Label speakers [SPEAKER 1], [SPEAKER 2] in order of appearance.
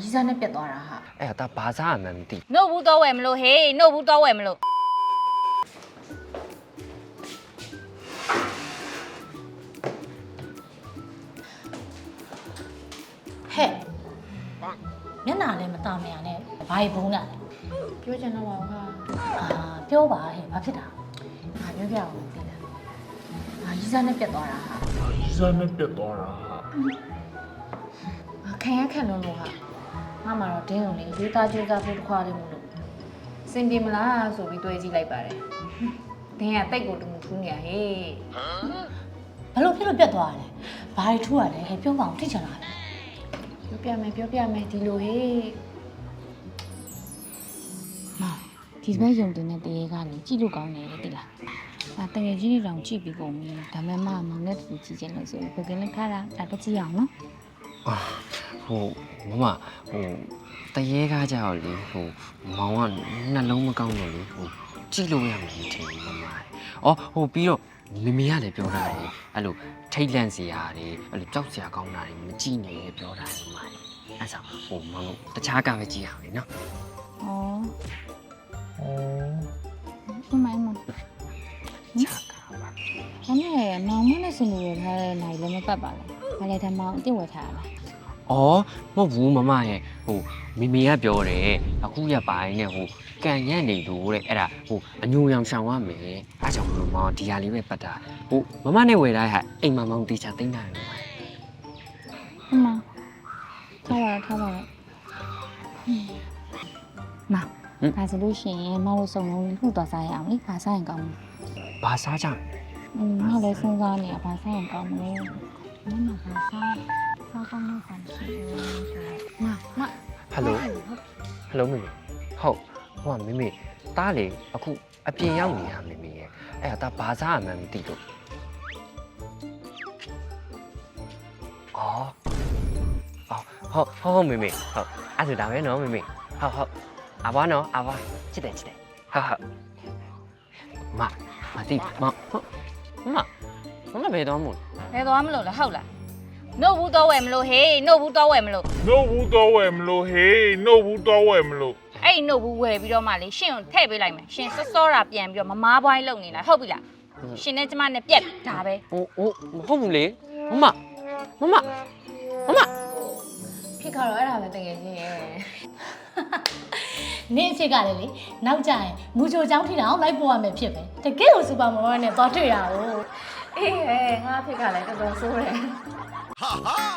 [SPEAKER 1] ရီးစားနဲ့ပြတ်သွားတာဟာ
[SPEAKER 2] အဲ့ဒါဘာစားမှမသိ
[SPEAKER 3] နှုတ်ဘူးတော့ဝယ်မလို့ဟေးနှုတ်ဘူးတော့ဝယ်မလို့
[SPEAKER 1] ဟဲ့မျက်နှာလည်းမตาမရနဲ့ဘာဘုံနဲ့
[SPEAKER 4] ပြောချင်တော့ပါဘူးဟာ
[SPEAKER 1] ပြောပါဟဲ့ဘာဖြစ်တာငါပြောပြအောင်သိလားရီးစားနဲ့ပြတ်သွားတာဟာ
[SPEAKER 5] ရီးစားနဲ့ပြတ်သွားတာဟာ
[SPEAKER 1] ခံရခံလို့ဟာငါမှတော့ဒင်းုံလေးရွေးသားကြွေးသားဖို့တစ်ခွာလေးမို့လို့စင်ပြေမလားဆိုပြီးတွေးကြည့်လိုက်ပါတယ်ဒင်းကတိတ်ကိုတူမထူးနေရဟေးဘလို့ဖြစ်လို့ပြတ်သွားလဲဘာတွေထူးရလဲဟဲ့ပြောပါအောင်ထိချင်လားပြောပြမယ်ဒီလိုဟေးဒီဘက်ယုံတင်တဲ့တရေကလေကြည့်လို့ကောင်းတယ်တိလားတကယ်ကြီးတောင်ကြည့်ပြီးကုန်ပြီဒါပေမဲ့မောင်နဲ့တူကြည့်ချင်လို့ဆိုရင်ဘယ်ကလေးခါတာဒါကြည့်အောင်နော်
[SPEAKER 2] ဟိုမမတရေကားကြောက်လေမောင်ကနှလုံးမကောင်းတော့လေကြည့်လို့ရမှာမထင်ဘူးမမပြီးတော့မမေကလည်းပြောတာလေအဲ့လိုထိတ်လန့်စရာတွေအဲ့လိုကြောက်စရာကောင်းတာတွေမကြည့်နဲ့ပြောတာမမအဲ့ဆိုမောင်တခြားကားပဲကြည့်အောင်လေနော်
[SPEAKER 1] ဒီမိုင်းမချာကာပါဘာနဲ့မောင်မနဲ့စင်လို့ရထားတဲ့နိုင်လည်းမပတ်ပါလားဘာလဲတမောင်အစ်ဝယ်ထားလား
[SPEAKER 2] မဟုတ်ဘူးမမရဲ့မမေကပြောတယ်အခုရပိုင်းနဲ့ကန်ညံ့နေလို့တဲ့အဲ့ဒါအညိုရောင်ရှောင်ရမယ်အဲ့ကြောင့်မမဒီဟာလေးပဲပတ်တာမမနဲ့ဝယ်ထားတဲ့အိမ်မမောင်တေချာသိမ်းတာလေ
[SPEAKER 1] အမထားပါမဒါဆိုလို့ရှိရင်မောင်တို့စုံလုံးလှူသွားစားရအောင်လေဘာစားရင်ကောင်းမလဲ
[SPEAKER 2] ဘာစားကြ
[SPEAKER 1] မောင်လည်းစဉ်းစားနေရဘာစားရင်ကောင်းမလဲမဘာစားကောင်းလို့ဆိုင်ရှိမ
[SPEAKER 2] ဟယ်လိုမမေဟုတ်မမေတားလေအခုအပြင်ရောက်နေတာမမေရဲ့အဲ့ဒါဘာစားမှမသိလို့ဟုတ်မမေဟုတ်အဲ့ဒါဒါပဲနော်မမေဟုတ်အဘွားနော်အဘွားချစ်တယ်ဟုတ်မတိမဘယ်တော့မို့
[SPEAKER 3] ဘယ်သွားမလို့လဲဟုတ်လားနှုတ်ဘူးတော့ဝယ်မလို့ဟေးနှုတ်ဘူးတော့ဝယ်မလို့
[SPEAKER 5] နှုတ်ဘူးတော့ဝယ်မလို့ဟေးနှုတ်ဘူးတော့ဝယ်မလို့
[SPEAKER 3] အဲ့နှုတ်ဘူးဝယ်ပြီးတော့မှလေရှင်ကိုထည့်ပေးလိုက်မယ်ရှင်စောတာပြန်ပြီးတော့မမားပွိုင်းလုံနေတာဟုတ်ပြီလားရှင်နဲ့ကျမနဲ့ပြက်ဒါပဲ
[SPEAKER 2] မဟုတ်ဘူးလေမ
[SPEAKER 1] ဖြစ်ကတော့အဲ့ဒါပဲတကယ်ချင်းရဲ့နင်းအချစ်ကလည်းလေနောက်ကြရင်မူချိုချောင်းထိတာအောင်လိုက်ပို့ရမယ်ဖြစ်ပဲတကယ်ကိုစူပါမော်နဲ့သွားတွေ့ရအောင်အေးဟဲ့ငါဖြစ်ကလည်းတော်တော်ဆိုးတယ်
[SPEAKER 6] Ha ha!